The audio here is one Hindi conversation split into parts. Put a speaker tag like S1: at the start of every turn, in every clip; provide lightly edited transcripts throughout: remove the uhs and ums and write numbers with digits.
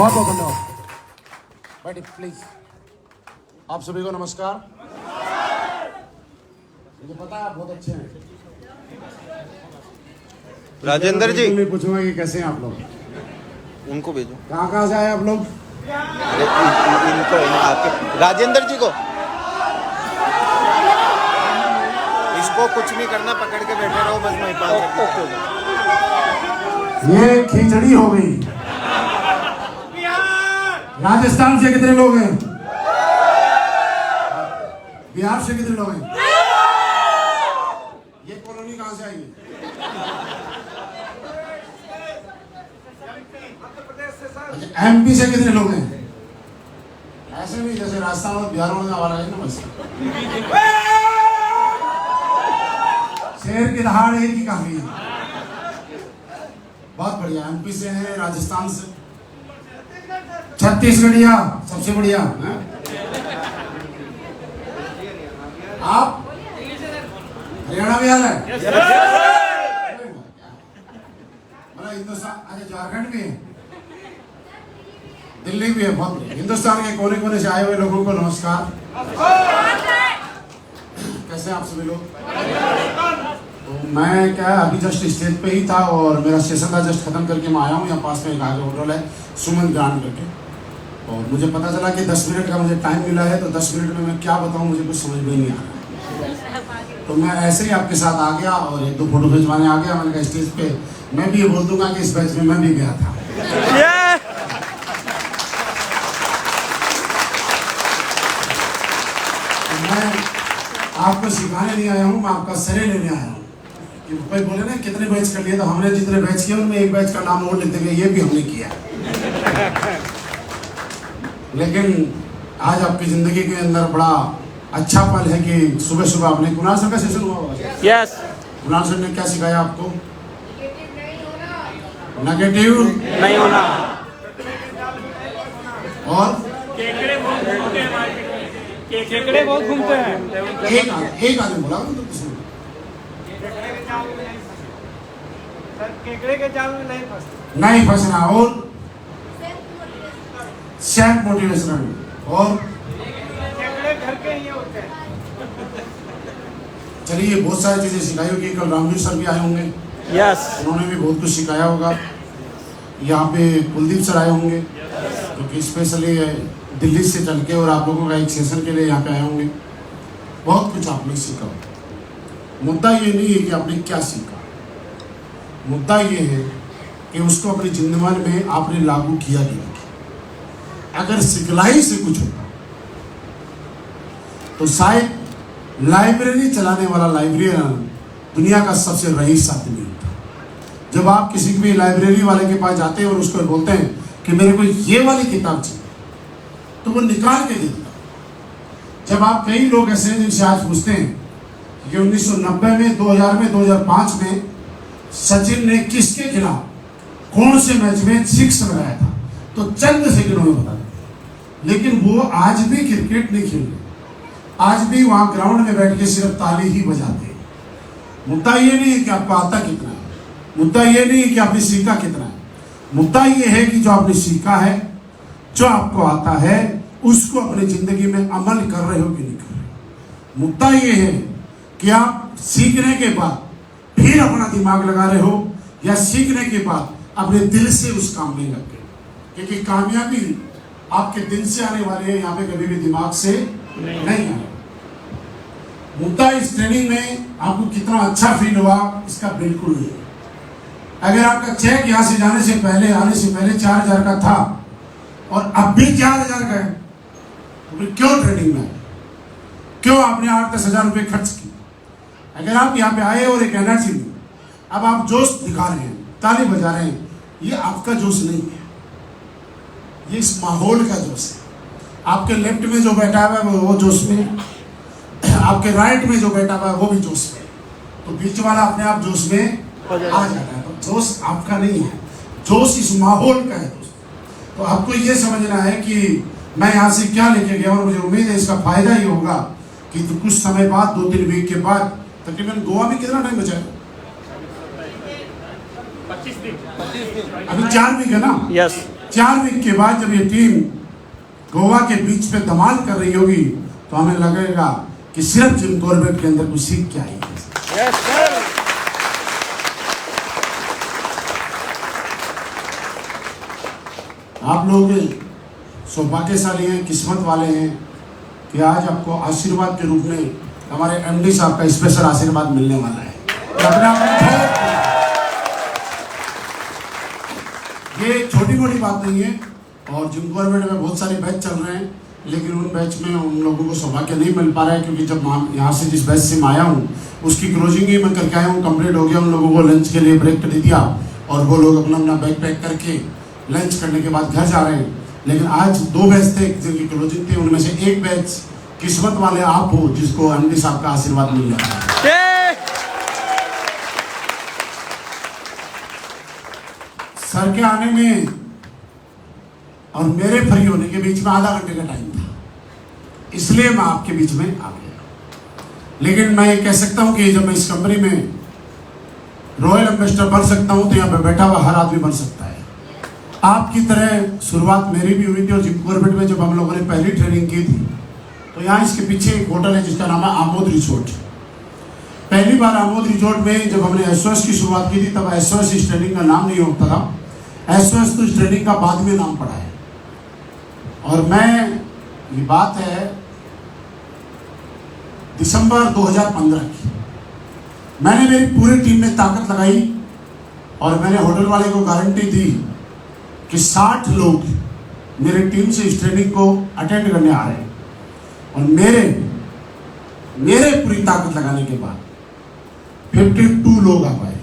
S1: बहुत बहुत धन्यवाद। बैठिए प्लीज। आप सभी को नमस्कार। मुझे पता है आप बहुत अच्छे हैं।
S2: राजेंद्र जी,
S1: मैं पूछूंगा कि कैसे हैं आप लोग।
S2: उनको भेजो।
S1: कहाँ से आए आप लोग?
S2: अरे इनको आपके राजेंद्र जी को, इसको कुछ नहीं करना, पकड़ के बैठे रहो बस। मैं
S1: ये खिचड़ी हो गई। राजस्थान से कितने लोग हैं? बिहार से कितने लोग हैं? ये कॉलोनी कहां से आई है? एमपी से कितने लोग हैं? ऐसे नहीं जैसे राजस्थान और बिहार में आवाज है ना, बस शेर की दहाड़ एक ही काफी है। बहुत बढ़िया। एमपी से है, राजस्थान से, छत्तीसगढ़िया सबसे बढ़िया है? आप हरियाणा में आए हैं? मतलब हिंदुस्तान, अच्छा झारखंड भी है, दिल्ली भी है। बहुत बढ़िया। हिंदुस्तान के कोने कोने से आए हुए लोगों को नमस्कार। कैसे हैं आप सभी लोग? तो मैं क्या अभी जस्ट स्टेज पे ही था और मेरा सेशन था, जस्ट खत्म करके मैं आया हूँ। यहाँ पास में एक आगे होटल है सुमन ग्रांड करके, और मुझे पता चला कि 10 मिनट का मुझे टाइम मिला है। तो 10 मिनट में मैं क्या बताऊँ, मुझे कुछ समझ में नहीं आ रहा। तो मैं ऐसे ही आपके साथ आ गया और 1-2 फोटो खिंचवाने आ गया। मैंने कहा स्टेज पे मैं भी ये बोल दूंगा कि इस बैच में मैं भी गया था। तो मैं आपको सिखाने नहीं आया हूँ, मैं आपका श्रेय लेने आया हूँ। कि कोई बोले ना कितने बैच कर लिए, तो हमने जितने बैच किए उनमें एक बैच का नाम और लिखते गए, ये भी हमने किया। लेकिन आज आपकी जिंदगी के अंदर बड़ा अच्छा पल है कि सुबह सुबह आपने कुणाल सर का सेशन हुआ।
S2: यस।
S1: कुणाल सर ने क्या सिखाया आपको? नेगेटिव
S2: नहीं होना।
S1: और
S2: केकड़े बहुत घूमते हैं।
S1: एक आदमी बोला तो किसी ने
S3: केकड़े के जाल में नहीं
S1: फंसना। और सेल्फ मोटिवेशनल। और
S3: केकड़े घर के ही होते हैं।
S1: चलिए बहुत सारी चीजें सिखाई होगी। कल रामवीर सर भी आए होंगे।
S2: यस।
S1: उन्होंने भी बहुत कुछ सिखाया होगा। यहाँ पे कुलदीप सर आए होंगे, क्योंकि स्पेशली दिल्ली से चल के और आप लोगों का एक सेशन के लिए यहाँ पे आए होंगे। बहुत कुछ आपने सीखा। मुद्दा ये नहीं है कि आपने क्या सीखा, मुद्दा ये है कि उसको अपनी जिंदगी में आपने लागू किया कि नहीं। अगर सिखलाई से कुछ होता तो शायद लाइब्रेरी चलाने वाला लाइब्रेरियन दुनिया का सबसे रईस आदमी होता। जब आप किसी भी लाइब्रेरी वाले के पास जाते हैं और उसको बोलते हैं कि मेरे को ये वाली किताब चाहिए, तो वो निकाल के देता। जब आप कई लोग ऐसे हैं जिनसे आज पूछते हैं कि 1990 में, 2000 में, 2005 में सचिन ने किसके खिलाफ कौन से मैच में 6 लगाया था, तो चंद सेकंडों में बता देते। लेकिन वो आज भी क्रिकेट नहीं खेल रहे, आज भी वहां ग्राउंड में बैठ के सिर्फ ताली ही बजाते हैं। मुद्दा ये नहीं है कि आपको आता कितना है, मुद्दा ये नहीं है कि आपने सीखा कितना है, मुद्दा ये है कि जो आपने सीखा है, जो आपको आता है, उसको अपनी जिंदगी में अमल कर रहे हो कि नहीं कर रहे। मुद्दा ये है कि आप सीखने के बाद फिर अपना दिमाग लगा रहे हो, या सीखने के बाद अपने दिल से उस काम में लग गए। क्योंकि कामयाबी आपके दिल से आने वाली है, यहाँ पे कभी भी दिमाग से नहीं आए। मुद्दा इस ट्रेनिंग में आपको कितना अच्छा फील हुआ, इसका बिल्कुल नहीं। अगर आपका चेक यहाँ से जाने से पहले, आने से पहले 4000 का था और अब भी 4000 का है, तो फिर क्यों ट्रेनिंग में, क्यों आपने 8-10 हजार रुपये खर्च किए? अगर आप यहाँ पे आए और एक एनर्जी में अब आप जोश दिखा रहे हैं, ताली बजा रहे हैं, ये आपका जोश नहीं है, ये इस माहौल का जोश है। आपके लेफ्ट में जो बैठा हुआ है वो जोश में, आपके राइट में जो बैठा हुआ है वो भी जोश में, तो बीच वाला अपने आप जोश में आ जाता है। तो जोश आपका नहीं है, जोश इस माहौल का है दोस्तों। तो आपको ये समझना है कि मैं यहाँ से क्या लेके गया, और मुझे उम्मीद है इसका फायदा ये होगा कि तो कुछ समय बाद, 2-3 वीक के बाद, तकरीबन गोवा में कितना टाइम बचा है?
S3: 25 दिन।
S1: अभी 4 वीक है ना?
S2: यस।
S1: 4 वीक के बाद जब ये टीम गोवा के बीच पे धमाल कर रही होगी तो हमें लगेगा कि सिर्फ जिम कॉर्बेट के अंदर कुछ सीख के आई है।
S2: Yes sir.
S1: आप लोग सौभाग्यशाली हैं, किस्मत वाले हैं कि आज आपको आशीर्वाद के रूप में हमारे एमडी साहब का स्पेशल आशीर्वाद मिलने वाला है। ये छोटी मोटी बात नहीं है और जिम कॉर्बेट में बहुत सारे बैच चल रहे हैं, लेकिन उन बैच में उन लोगों को सौभाग्य नहीं मिल पा रहा है क्योंकि जब यहाँ से जिस बैच से मैं आया हूँ उसकी क्लोजिंग ही मैं करके आया हूँ, कंप्लीट हो गया। उन लोगों को लंच के लिए ब्रेक दे दिया और वो लोग अपना अपना बैग पैक करके लंच करने के बाद घर जा रहे हैं। लेकिन आज 2 बैच थे जिनकी क्लोजिंग थी, उनमें से एक बैच किस्मत वाले आप हो जिसको एमडी साहब का आशीर्वाद मिल जाता है। सर के आने में और मेरे फ्री होने के बीच में आधा घंटे का टाइम था, इसलिए मैं आपके बीच में आ गया। लेकिन मैं ये कह सकता हूं कि जब मैं इस कंपनी में रॉयल एम्बेसडर बन सकता हूं तो यहाँ पे बैठा हुआ हर आदमी बन सकता है। आपकी तरह शुरुआत मेरी भी हुई थी और जिम कॉर्बेट में जब हम लोगों ने पहली ट्रेनिंग की थी तो यहाँ इसके पीछे एक होटल है जिसका नाम है आमोद रिजॉर्ट। पहली बार आमोद रिजॉर्ट में जब हमने एसओएस की शुरुआत की थी तब एसओएस इस ट्रेनिंग का नाम नहीं होता था, एसओएस तो इस ट्रेनिंग का बाद में नाम पड़ा है। और मैं, ये बात है दिसंबर 2015 की, मैंने मेरी पूरी टीम में ताकत लगाई और मैंने होटल वाले को गारंटी दी कि 60 लोग मेरी टीम से इस ट्रेनिंग को अटेंड करने आ रहे हैं। और मेरे पूरी ताकत लगाने के बाद 52 लोग आ पाए,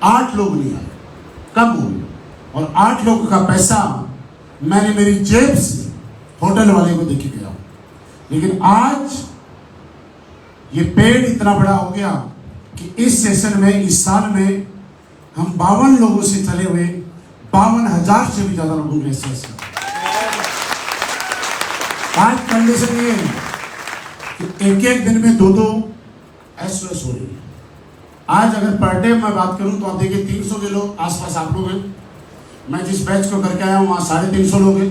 S1: 8 लोग नहीं आए, कम हो गए। और 8 लोगों का पैसा मैंने मेरी जेब से होटल वाले को देके गया। लेकिन आज ये पेड़ इतना बड़ा हो गया कि इस सेशन में, इस साल में हम 52 लोगों से चले हुए 52,000 से भी ज्यादा लोगों के सेशन। आज कंडीशन ये है कि एक दिन में 2-2 एसओएस हो रही है। आज अगर पर डे मैं बात करूं तो आप देखिए 300 के लोग आसपास आप लोग हैं। मैं जिस बैच को करके आया हूँ वहाँ 350 लोग हैं।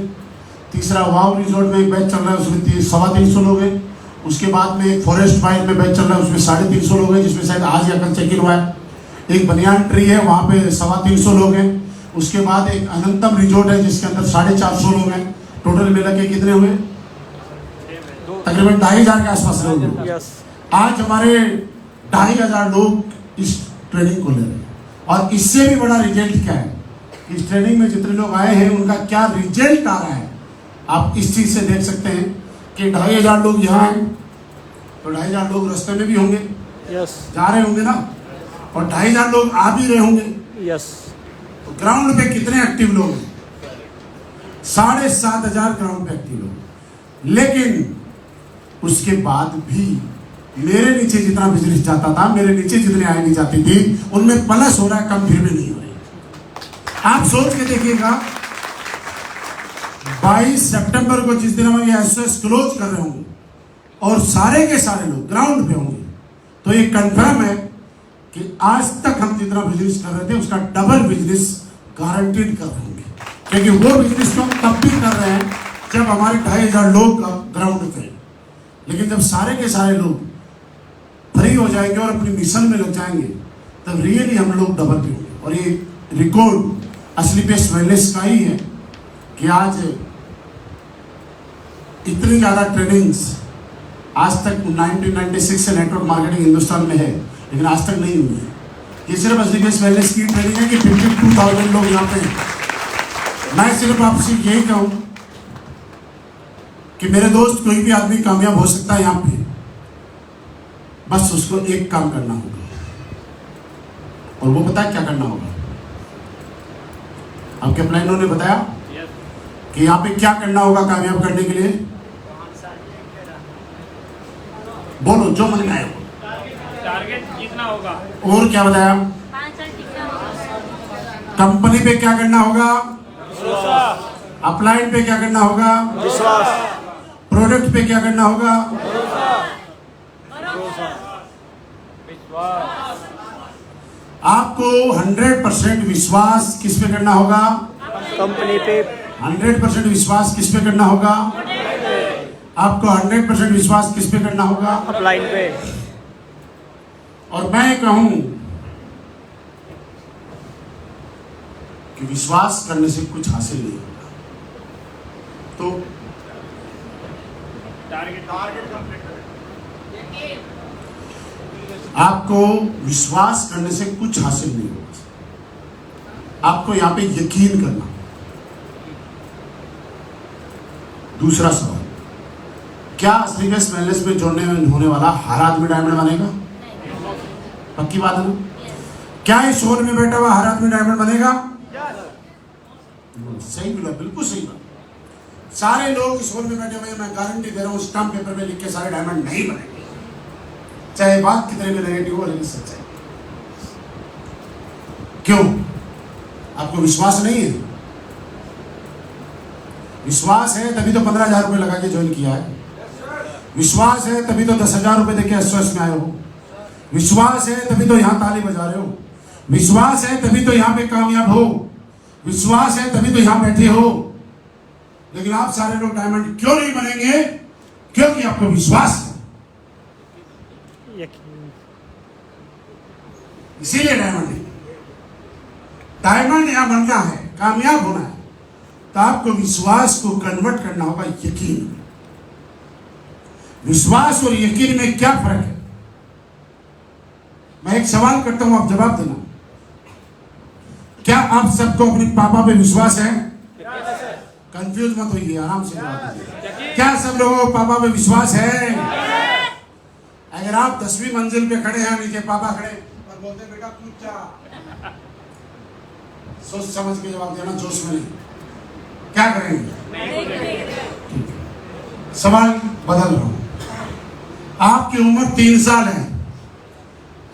S1: तीसरा वाव रिजॉर्ट में एक बैच चल रहा है उसमें 325 लोग हैं। उसके बाद में एक फॉरेस्ट फाइट में बैच चल रहा है उसमें 350 लोग हैं, जिसमें शायद आज या कल चेक इन हुआ है। एक बनियान ट्री है वहाँ पे 325 लोग हैं। उसके बाद एक अनंतम रिजॉर्ट है जिसके अंदर 450 लोग हैं। टोटल मिला के कितने हुए? तकरीबन 2,500 के आसपास लोग हैं। आज हमारे 2,500 लोग इस ट्रेनिंग को ले रहे हैं। और इससे भी बड़ा रिजल्ट क्या है, इस ट्रेनिंग में जितने लोग आए हैं उनका क्या रिजल्ट आ रहा है आप इस चीज से देख सकते हैं कि 2,500 लोग यहाँ हैं तो 2,500 लोग रास्ते में भी होंगे, जा रहे होंगे ना, और 2,500 लोग आ भी रहे होंगे। तो ग्राउंड पे कितने एक्टिव लोग हैं? 7,500 ग्राउंड पे एक्टिव लोग। लेकिन उसके बाद भी मेरे नीचे जितना बिजनेस जाता था, मेरे नीचे जितने आय नहीं जाती थी, उनमें प्लस हो रहा है, कम फिर भी नहीं हो रही। आप सोच के देखिएगा 22 सितंबर को जिस दिन हम ये एसओएस क्लोज कर रहे होंगे और सारे के सारे लोग ग्राउंड पे होंगे तो ये कंफर्म है कि आज तक हम जितना बिजनेस कर रहे थे उसका डबल बिजनेस गारंटीड कर रहे होंगे। क्योंकि वो बिजनेस तो हम तब भी कर रहे हैं जब हमारे 2,500 लोग ग्राउंड पे, लेकिन जब सारे के सारे लोग फ्री हो जाएंगे और अपनी मिशन में लग जाएंगे तब रियली हम लोग डबल पे होंगे। और ये रिकॉर्ड असली बेस्ट वेलनेस का ही है कि आज इतनी ज़्यादा ट्रेनिंग्स आज तक 1996 से नेटवर्क मार्केटिंग हिंदुस्तान में है, लेकिन आज तक नहीं हुई है। ये सिर्फ असली बेस्ट वेलनेस की ट्रेनिंग है कि 52,000 लोग यहाँ पे हैं। मैं सिर्फ आपसे यही कहूँ कि मेरे दोस्त कोई भी आदमी कामयाब हो सकता है यहाँ पे, बस उसको एक काम करना होगा। और वो पता है क्या करना होगा? आपके प्लानों ने बताया कि यहाँ पे क्या करना होगा कामयाब करने के लिए। बोलो जो मन में आए।
S3: टारगेट कितना होगा?
S1: और क्या बताया? कंपनी पे क्या करना होगा? अपलाइन पे क्या करना होगा? प्रोडक्ट पे क्या करना होगा? आपको 100% विश्वास किस पे करना होगा?
S2: कंपनी पे।
S1: 100% विश्वास किस पे करना होगा? आपको 100% विश्वास किस पे करना होगा?
S3: अपलाइन पे।
S1: और मैं कहूं कि विश्वास करने से कुछ हासिल नहीं होगा, तो
S3: टारगेट कंप्लीट करें।
S1: आपको विश्वास करने से कुछ हासिल नहीं होगा। आपको यहां पे यकीन करना। दूसरा सवाल, क्या श्रीगेश वेलनेस में जोड़ने में होने वाला हर आदमी डायमंड बनेगा? पक्की बात है ना? क्या इस शोर में बैठा हुआ हर आदमी डायमंड बनेगा? सही बोला, बिल्कुल सही बात। सारे लोग इस शोर में बैठे हुए, मैं गारंटी दे रहा हूं, स्टाम्प पेपर में लिख के सारे डायमंड नहीं बनेंगे, चाहे बात कितने भी नेगेटिव हो, लेकिन सच्चाई। क्यों? आपको विश्वास नहीं है? विश्वास है तभी तो 15,000 रुपए लगा के ज्वाइन किया है। विश्वास है तभी तो 10,000 रुपए देके एसओएस में आए हो। विश्वास है तभी तो यहां ताली बजा रहे हो। विश्वास है तभी तो यहां पे कामयाब हो। विश्वास है तभी तो यहां बैठे हो। लेकिन आप सारे लोग डायमंड क्यों नहीं बनेंगे? क्योंकि आपको विश्वास है, इसीलिए डायमंड नहीं। डायमंड यहां बनना है, कामयाब होना है, तो आपको विश्वास को कन्वर्ट करना होगा यकीन। विश्वास और यकीन में क्या फर्क है? मैं एक सवाल करता हूं, आप जवाब देना। क्या आप सबको अपने पापा पे विश्वास है? कंफ्यूज मत होइए, आराम से जवाब दीजिए। क्या सब लोगों को पापा पे विश्वास है? अगर आप 10वीं मंजिल पे खड़े हैं, नीचे पापा खड़े और बोलते हैं बेटा कूद जा, सोच समझ के जवाब देना, जोश में नहीं। क्या करेंगे? सवाल बदल रहा हूं। आपकी उम्र 3 साल है,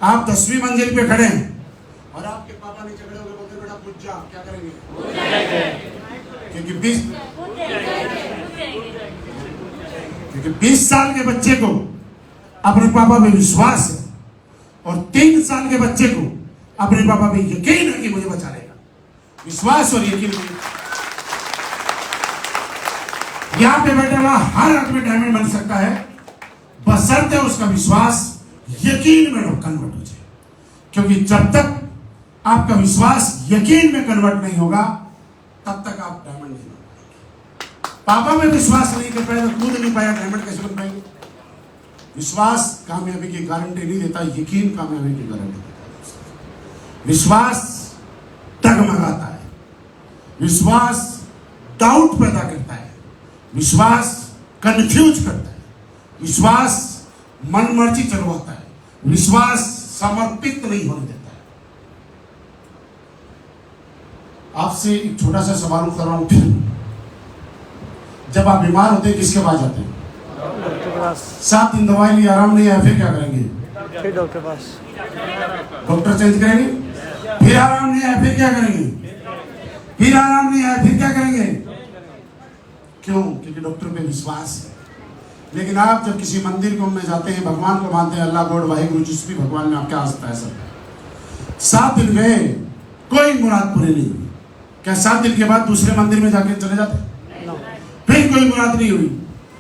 S1: आप 10वीं मंजिल पे खड़े हैं और आपके पापा नीचे खड़े होकर बोलते बेटा कूद जा, क्या करेंगे? क्योंकि 20 साल के बच्चे को अपने पापा पे विश्वास है और 3 साल के बच्चे को अपने पापा पे यकीन है कि मुझे बचा लेगा। विश्वास और यकीन में यहां पे बैठा हुआ हर आदमी डायमंड बन सकता है, बशर्ते उसका विश्वास यकीन में कन्वर्ट हो जाए। क्योंकि जब तक आपका विश्वास यकीन में कन्वर्ट नहीं होगा, तब तक आप डायमंड नहीं बन पाएंगे। पापा में विश्वास नहीं कर पाए तो कूद नहीं पाया, डायमंड कैसे बन पाएंगे? विश्वास कामयाबी की गारंटी नहीं देता, यकीन कामयाबी की गारंटी देता है। विश्वास डगमगाता है, विश्वास डाउट पैदा करता है, विश्वास कंफ्यूज करता है, विश्वास मनमर्जी चलवाता है, विश्वास समर्पित नहीं होने देता है। आपसे एक छोटा सा सवाल कर रहा हूं फिर, जब आप बीमार होते हैं किसके पास जाते हैं? 7 दिन दवाई ली, आराम नहीं आया, फिर क्या करेंगे?
S3: फिर डॉक्टर पास।
S1: डॉक्टर चेंज करेंगे, फिर आराम नहीं आया, फिर क्या करेंगे? फिर आराम नहीं आया, फिर क्या करेंगे? क्यों? क्योंकि डॉक्टर पे विश्वास है। लेकिन आप जब किसी मंदिर को में जाते हैं, भगवान को मानते हैं, अल्लाह गॉड वाहिगुरु जिस भी भगवान ने आपके आस्था है सब, 7 दिन गए, कोई मुराद पूरी नहीं हुई, क्या 7 दिन के बाद दूसरे मंदिर में जाके चले जाते? फिर कोई मुराद नहीं हुई,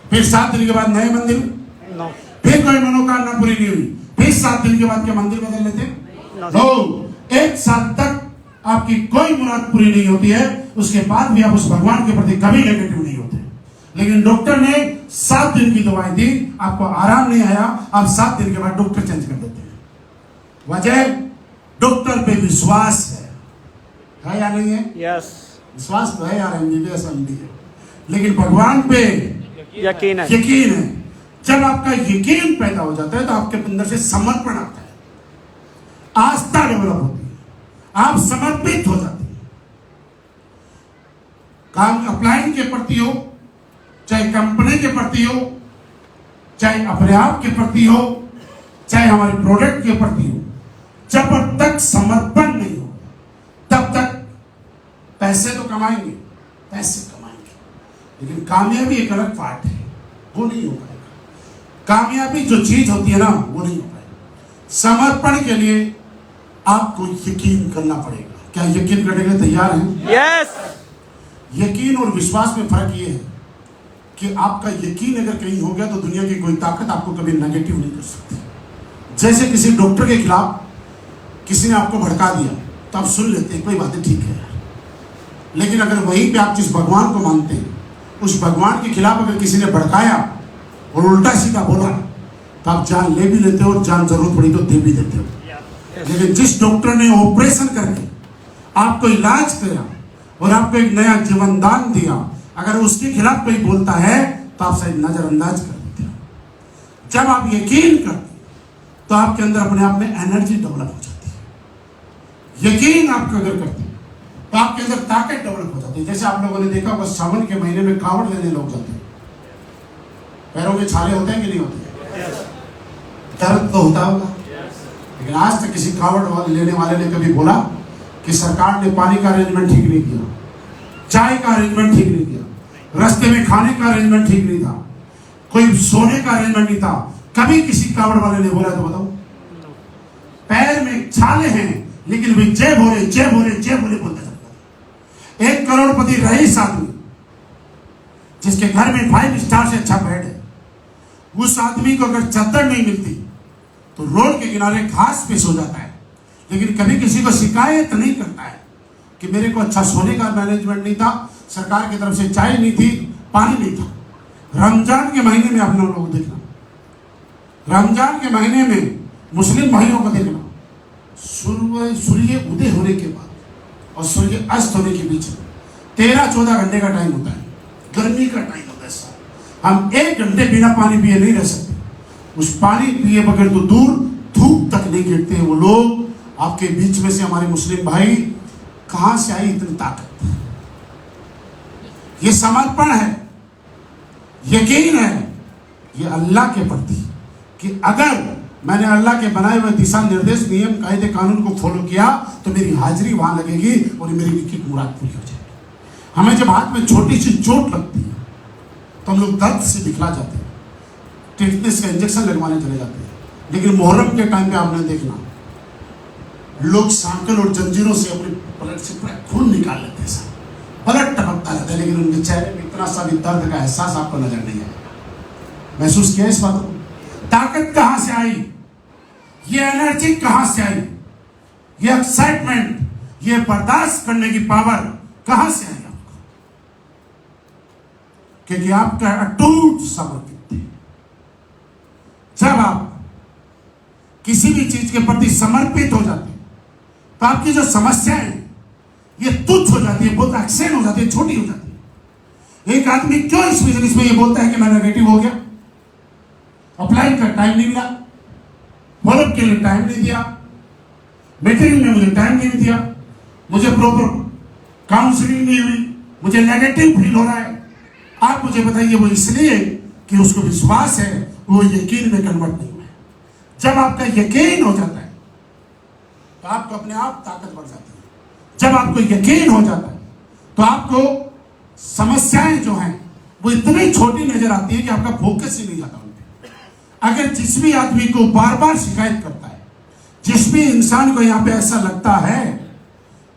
S1: फिर 7 दिन के बाद नए मंदिर, फिर कोई मनोकामना पूरी नहीं हुई, फिर 7 दिन के बाद क्या मंदिर बदल लेते? नो, 1 साल तक आपकी कोई मुराद पूरी नहीं होती है, उसके बाद भी आप उस भगवान के प्रति कभी नेगेटिव नहीं होते। लेकिन डॉक्टर ने 7 दिन की दवाई दी, आपको आराम नहीं आया, आप 7 दिन के बाद डॉक्टर चेंज कर देते हैं। वजह डॉक्टर पे विश्वास है या नहीं है?
S3: यस,
S1: विश्वास तो है यार, एमबीबीएस एमडी है, लेकिन भगवान पे
S3: यकीन है।
S1: यकीन है। जब आपका यकीन पैदा हो जाता है तो आपके अंदर से समर्पण आता है, आस्था डेवलप होती है, आप समर्पित हो जाते हैं। काम अपलाइन के प्रति हो, चाहे कंपनी के प्रति हो, चाहे अपने आप के प्रति हो, चाहे हमारे प्रोडक्ट के प्रति हो, जब तक समर्पण नहीं हो तब तक पैसे तो कमाएंगे, लेकिन कामयाबी एक अलग पार्ट है, वो नहीं हो पाएगा। कामयाबी जो चीज होती है ना, वो नहीं हो पाएगा। समर्पण के लिए आपको यकीन करना पड़ेगा। क्या यकीन करने के लिए तैयार हैं?
S3: यस।
S1: यकीन और विश्वास में फर्क ये है कि आपका यकीन अगर कहीं हो गया तो दुनिया की कोई ताकत आपको कभी नेगेटिव नहीं कर सकती। जैसे किसी डॉक्टर के खिलाफ किसी ने आपको भड़का दिया तो आप सुन लेते हैं, कोई बातें ठीक है, लेकिन अगर वहीं पे आप जिस भगवान को मानते हैं उस भगवान के खिलाफ अगर किसी ने भड़काया और उल्टा सीधा बोला तो आप जान ले भी लेते हो और जान जरूरत पड़ी तो दे भी देते हो। लेकिन जिस डॉक्टर ने ऑपरेशन करके आपको इलाज किया और आपको एक नया जीवन दान दिया, अगर उसके खिलाफ कोई बोलता है तो आप शायद नजरअंदाज कर देते हो। जब आप यकीन करते तो आपके अंदर अपने आप में एनर्जी डेवलप हो जाती है। यकीन आप अगर करते तो आपके अंदर ताकत डेवलप हो जाती है। जैसे आप लोगों ने देखा होगा सावन के महीने में कावड़ लेने लोग जाते हैं, पैरों में छाले होते हैं कि नहीं होते? दर्द तो होता होगा, लेकिन आज तक किसी कावड़ लेने वाले ने कभी बोला कि सरकार ने पानी का अरेंजमेंट ठीक नहीं किया, चाय का अरेंजमेंट ठीक नहीं किया, रास्ते में खाने का अरेंजमेंट ठीक नहीं था, कोई सोने का अरेंजमेंट नहीं था, कभी किसी कावड़ वाले ने बोला? तो बताओ। पैर में छाले हैं लेकिन वे जय भोले जय भोले जय भोले बोलते जाते। 1 करोड़पति रईस आदमी जिसके घर में 5 स्टार से अच्छा बेड है, उस आदमी को अगर चादर नहीं मिलती तो रोड के किनारे घास पे सो जाता है, लेकिन कभी किसी को शिकायत नहीं करता है कि मेरे को अच्छा सोने का मैनेजमेंट नहीं था, सरकार की तरफ से चाय नहीं थी, पानी नहीं था। रमजान के महीने में आप लोग देखना, रमजान के महीने में मुस्लिम भाइयों को देखना, सूर्य उदय होने के बाद और सूर्य अस्त होने के बीच 13-14 घंटे का टाइम होता है, गर्मी का टाइम होता है सर। हम 1 घंटे बिना पानी पिए नहीं रह सकते। उस पानी पिए बगैर तो दूर धूप तक नहीं गिरते हैं वो लोग। आपके बीच में से हमारे मुस्लिम भाई, कहां से आई इतनी ताकत? ये समर्पण है, यकीन है, ये अल्लाह के प्रति कि अगर मैंने अल्लाह के बनाए हुए दिशा निर्देश नियम कायदे कानून को फॉलो किया तो मेरी हाजिरी वहां लगेगी और मेरी लिखित मुराद पूरी हो जाएगी। हमें जब हाथ में छोटी सी चोट लगती है तो हम लोग दर्द से दिखला जाते हैं, टिटनेस का इंजेक्शन लगवाने चले जाते हैं। लेकिन मुहर्रम के टाइम पे आपने देखना, लोग सांकल और जंजीरों से अपने पलट से पूरा खून निकाल लेते हैं, पलट टपकता रहता है, लेकिन उनके चेहरे में इतना सा भी दर्द का एहसास आपको नजर नहीं आएगा। महसूस किया इस बात को? ताकत कहां से आई? ये एनर्जी कहां से आई? ये एक्साइटमेंट, ये बर्दाश्त करने की पावर कहां से आई आपको? क्योंकि आपका अटूट समर्पित थे। जब आप किसी भी चीज के प्रति समर्पित हो जाते हैं तो आपकी जो समस्याएं ये तुच्छ हो जाती है, बहुत एक्सेंट हो जाती है, छोटी हो जाती है। एक आदमी क्यों इस बिजनेस में ये बोलता है कि मैं नेगेटिव हो गया? अप्लाई का टाइम नहीं मिला, फॉलोअप के लिए टाइम नहीं दिया, मीटिंग में मुझे टाइम नहीं दिया, मुझे प्रॉपर काउंसलिंग नहीं हुई, मुझे नेगेटिव फील हो रहा है। आप मुझे बताइए, वो इसलिए कि उसको विश्वास है, वो यकीन में कन्वर्ट नहीं हुआ। जब आपका यकीन हो जाता है तो आपको अपने आप ताकत बढ़ जाती है। जब आपको यकीन हो जाता है तो आपको समस्याएं जो हैं वो इतनी छोटी नजर आती है कि आपका फोकस ही नहीं जाता उन पे। अगर जिस भी आदमी को बार बार शिकायत करता है, जिस भी इंसान को यहाँ पे ऐसा लगता है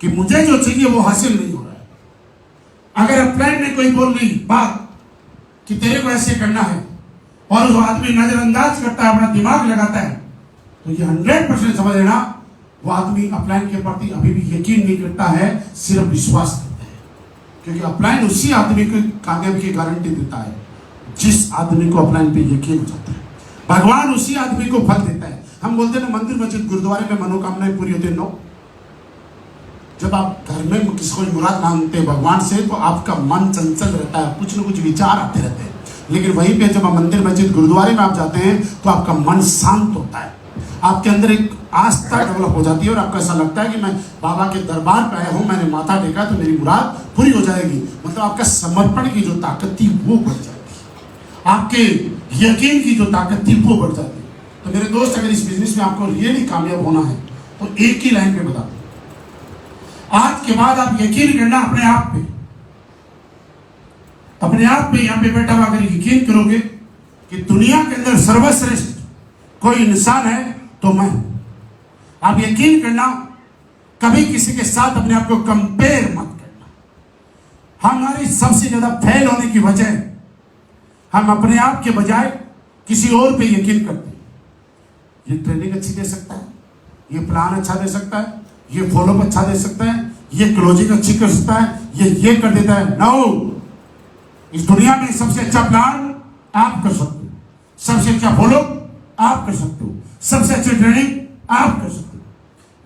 S1: कि मुझे जो चाहिए वो हासिल नहीं हो रहा है, अगर अपलाइन में कोई बोल रही बात कि तेरे को ऐसे करना है और वो आदमी नजरअंदाज करता है, अपना दिमाग लगाता है, तो ये 100% समझ लेना वो आदमी अपलाइन के प्रति अभी भी यकीन नहीं करता है, सिर्फ विश्वास करता है। क्योंकि अपलाइन उसी आदमी को कामयाबी की गारंटी देता है जिस आदमी को अपलाइन पे यकीन हो जाता है। भगवान उसी आदमी को फल देता है। हम बोलते हैं ना, मंदिर मस्जिद गुरुद्वारे में मनोकामनाएं पूरी होती है। नो, जब आप घर में किसी को मुराद मांगते हैं भगवान से तो आपका मन चंचल रहता है, कुछ न कुछ विचार आते रहते हैं। लेकिन वहीं पे जब आप मंदिर मस्जिद गुरुद्वारे में आप जाते हैं तो आपका मन शांत होता है, आपके अंदर एक आस्था डेवलप हो जाती है और आपको ऐसा लगता है कि मैं बाबा के दरबार पे आया हूँ, मैंने माथा टेका तो मेरी मुराद पूरी हो जाएगी। मतलब आपका समर्पण की जो ताकत थी वो बढ़ जाती है, आपके यकीन की जो ताकत थी वो बढ़ जाती है। तो मेरे दोस्त, अगर इस बिजनेस में आपको रियली कामयाब होना है तो एक ही लाइन पे बता दो, आज के बाद आप यकीन करना अपने आप पे, अपने आप पे यहाँ पे बैठा हुआ अगर यकीन करोगे कि दुनिया के अंदर सर्वश्रेष्ठ कोई इंसान है तो मैं हूं। आप यकीन करना, कभी किसी के साथ अपने आप को कंपेयर मत करना। हमारी सबसे ज्यादा फेल होने की वजह, हम अपने आप के बजाय किसी और पे यकीन करते हैं। ये ट्रेनिंग अच्छी दे सकता है, ये प्लान अच्छा दे सकता है, ये फॉलोअप अच्छा दे सकता है, ये क्लोजिंग अच्छी कर सकता है, ये कर देता है। नो, इस दुनिया में सबसे अच्छा प्लान आप कर सकते हो, सबसे अच्छा फॉलोअप आप कर सकते हो, सबसे अच्छी ट्रेनिंग आप कर सकते हो।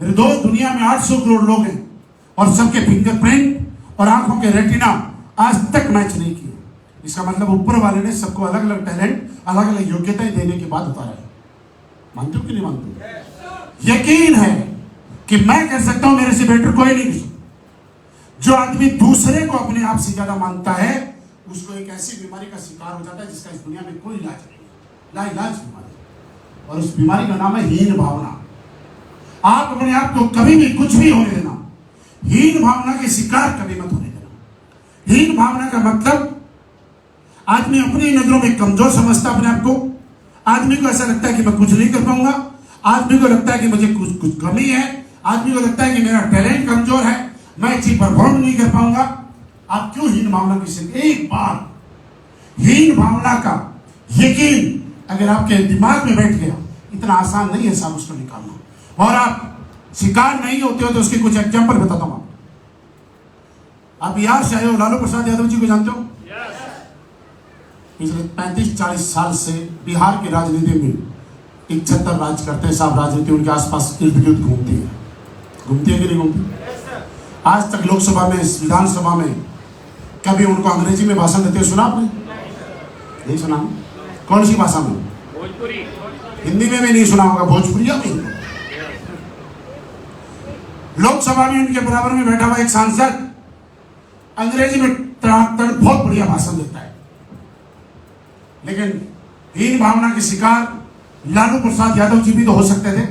S1: मेरे दोस्त, दुनिया में 800 करोड़ लोग हैं और सबके फिंगरप्रिंट और आंखों के रेटिना आज तक मैच नहीं किए। इसका मतलब ऊपर वाले ने सबको अलग अलग टैलेंट, अलग अलग योग्यताएं देने के बाद उतारा है। मानते हो कि नहीं मानते हो? यकीन है कि मैं कर सकता हूं, मेरे से बेटर कोई नहीं कर सकता। जो आदमी दूसरे को अपने आप से ज्यादा मानता है, उसको एक ऐसी बीमारी का शिकार हो जाता है जिसका इस दुनिया में कोई इलाज नहीं, लाइलाज बीमारी। और उस बीमारी का नाम है हीन भावना। आप अपने आप को कभी भी कुछ भी होने देना, हीन भावना के शिकार कभी मत होने देना। हीन भावना का मतलब, आदमी अपनी नजरों में कमजोर समझता अपने आप को। आदमी को ऐसा लगता है कि मैं कुछ नहीं कर पाऊंगा, आदमी को लगता है कि मुझे कुछ कमी है, आदमी को लगता है कि मेरा टैलेंट कमजोर है, मैं अच्छी परफॉर्म नहीं कर पाऊंगा। आप क्यों हीन भावना की शिकार? एक बार हीन भावना का यकीन अगर आपके दिमाग में बैठ गया, इतना आसान नहीं है साहब उसको निकालना। और आप शिकार नहीं होते हो तो उसके कुछ एग्जाम्पल बताता हूं। आप बिहार से आए हो, लालू प्रसाद यादव जी को जानते हो? पिछले 35-40 साल से बिहार की राजनीति में 71 राज करते हैं साहब। राजनीति उनके आसपास इर्द गिर्द घूमती है कि नहीं घूमती? आज तक लोकसभा में, विधानसभा में कभी उनको अंग्रेजी में भाषण देते सुना आपने? नहीं सुना? कौन सी भाषा में?
S3: भोजपुरी।
S1: हिंदी में भी नहीं सुना होगा, भोजपुरिया में। लोकसभा में उनके बराबर में बैठा हुआ एक सांसद अंग्रेजी में बहुत बढ़िया भाषण देता है। लेकिन हीन भावना के शिकार लालू प्रसाद यादव जी भी तो हो सकते थे।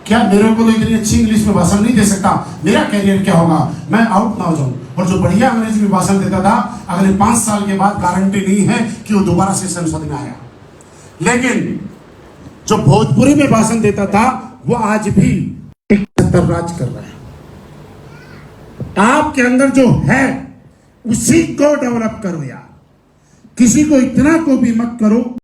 S1: क्या मेरे को तो इतनी अच्छी इंग्लिश में भाषण नहीं दे सकता? मेरा कैरियर क्या होगा? मैं आउट ना हो जाऊं। और जो बढ़िया अंग्रेजी में भाषण देता था, अगले 5 साल के बाद गारंटी नहीं है कि वो दोबारा से संसद में आया। लेकिन जो भोजपुरी में भाषण देता था, वो आज भी 71 राज कर रहा है। आपके अंदर जो है उसी को डेवलप करो यार। किसी को इतना को भी मत करो